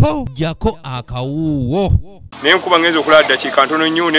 po jako akawuwo. Nenkuba ngenze okulala dakiika ntono nnyo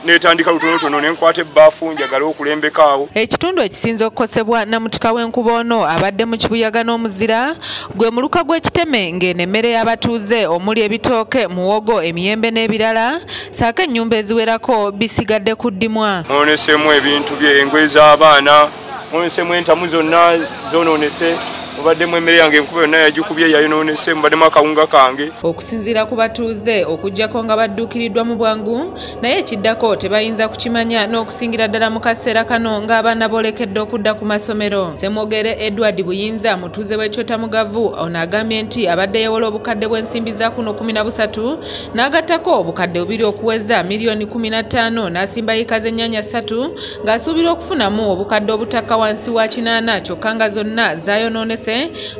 netandika lutonotono nenkwata ebbaafu njagala okulembekaawo. Ekitundu ekisinza okukosebwa namutika w'enkuba ono abadde mu kibuyaga n'omuzira gwe muluka gw'ekiteme ng'eno emmere y'abatuuze omuli ebitooke, muwogo, emiyembe n'ebirala saako ennyumba eziwerako bisigadde kuddimwa. Mwonesemu ebintu bye, engoye z'abaana, mwonesemu entamu zonna zonoonese. Mubaddemu emmere yange enkuba yonna yagikubye yayonoonese, mubaddemu akawunga kange. Okusinziira ku batuuze okuggyako nga badduukiriddwa mu bwangu, naye ekiddako tebayinza kukimanya n'okusingira ddala mu kaseera kano ng'abaana boolekedde okudda ku masomero. Ssemwogere Edward Buyinza, mutuuze w'Ekyota Mugavu, ono agambye nti abadde yeewola obukadde bw'ensimbi za kuno 13 n'agattako obukadde 2 okuweza miliyoni 15 n'asimba yiika z'ennyaanya 3 ng'asuubira okufunamu obukadde obutakka wansi wa 8 kyokka nga zonna zaayonoonese.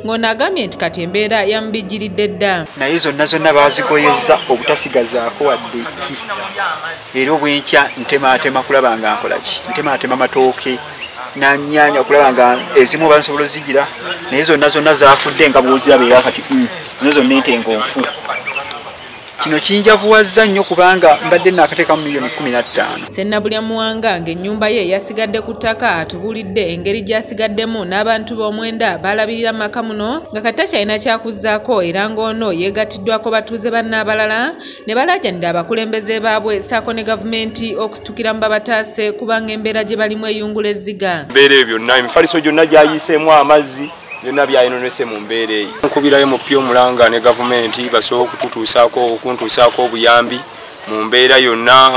Ngono agambye nti kati embeera yamubijjiridde dda. Naye zonna baazikoyezza obutasigazaako wadde ki. Era obwenkya ntemaatema kulaba nga nkola ki. Ntemaatema matooke n'annyaanya okulaba nga ezimu bansobola ozigira, naye zonna zaafudde nga bw'oziraba era kati zonna entengonfu. Kino kinjavuwazza nnyo kubanga mbadde naakateekamu miliyoni 15. Sennabulya Muwanga ng'ennyumba ye yasigadde ku ttaka atubuulidde engeri gy'asigaddemu n'abantu b'omwenda balabirira maka muno nga kati takyalina kyakuzzaako era ng'ono yeegatiddwako batuuze banne abalala ne balaajanira abakulembeze baabwe ssaako ne gavumenti okusitukira mu babataase kubanga embeera gye balimu eyungula ezziga. Embeera ebyo byonna emifaliso gyonna gyayiseemu amazzi byonna byayonoonese mu mbeera eyo. Nkubirayo mu pyo Mulanga ne gavumenti basobola okuntuusaako obuyambi mu mbeera yonna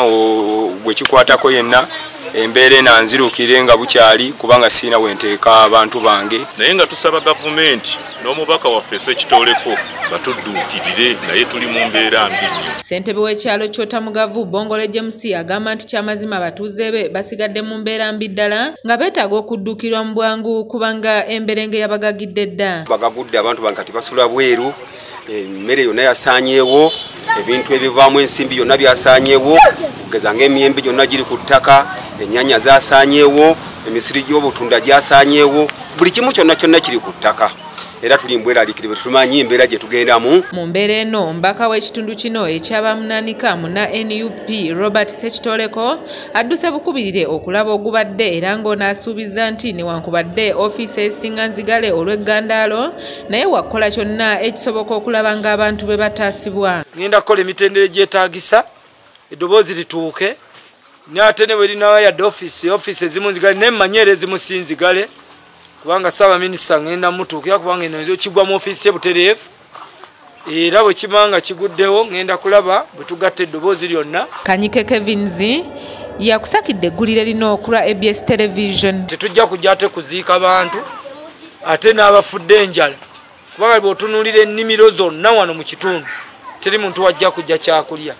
bwe kikwatako yenna embeera enanzirukire nga bukyali kubanga siina wenteeka abantu bange. Naye nga tusaba gavumenti n'omubaka waffe Ssekitoleko batudduukirire, naye tuli mu mbeera mbi nnyo. Ssentebe w'ekyalo Kyota Mugavu Bongole James agamba nti kyamazima abatuuze be basigadde mu mbeera mbi ddala nga beetaaga okuddukirwa mu bwangu kubanga emberenge yabagagidde dda. Bagagudde abantu bankati basula bweru, emmere yonna yasaanyeewo, ebintu ebivaamu ensimbi byonna byasaanyeewo, kugeza ng'emiyembe gyonna giri ku ttaka, ennyaanya zaasaanyeewo, emisiri gy'obutunda gyasaanyeewo, buli kimu kyonna kiri ku ttaka. Era tuli mbweraliikirivu tumanyi embeera gye tugendamu. Mu mbeera eno mbaka w'ekitundu kino ekyabamunanika muna NUP Robert Ssekitoleko adduse bukubirire okulaba ogubadde era ng'onaasuubiza nti newankubadde ofiisi esinga nzigale olw'eggandaalo naye wakola kyonna ekisoboka okulaba ng'abantu be bataasibwa. Ngenda kukola emitendera gyetaagisa eddoboozi lituuke n'ate ne bwe linawa yadde ofiisi ezimu nzigale n'emmanye era ezimu si nzigale kubanga Ssaabaminisita ngenda mutuukira kubanga eno nzo kigwa mu ofiisi y'ebutereevu era bwe kibanga kiguddewo ngenda kulaba bwe tugatta eddoboozi lyonna. Kanyike Kevins yakusakidde eggulire lino okulwa ABS Television. Tetujja kujja ate kuziika bantu ate n'abafudde enjala kubanga bw'otunuulira ennimiro zonna wano mu kitundu teri muntu wajja kujja kyakulya.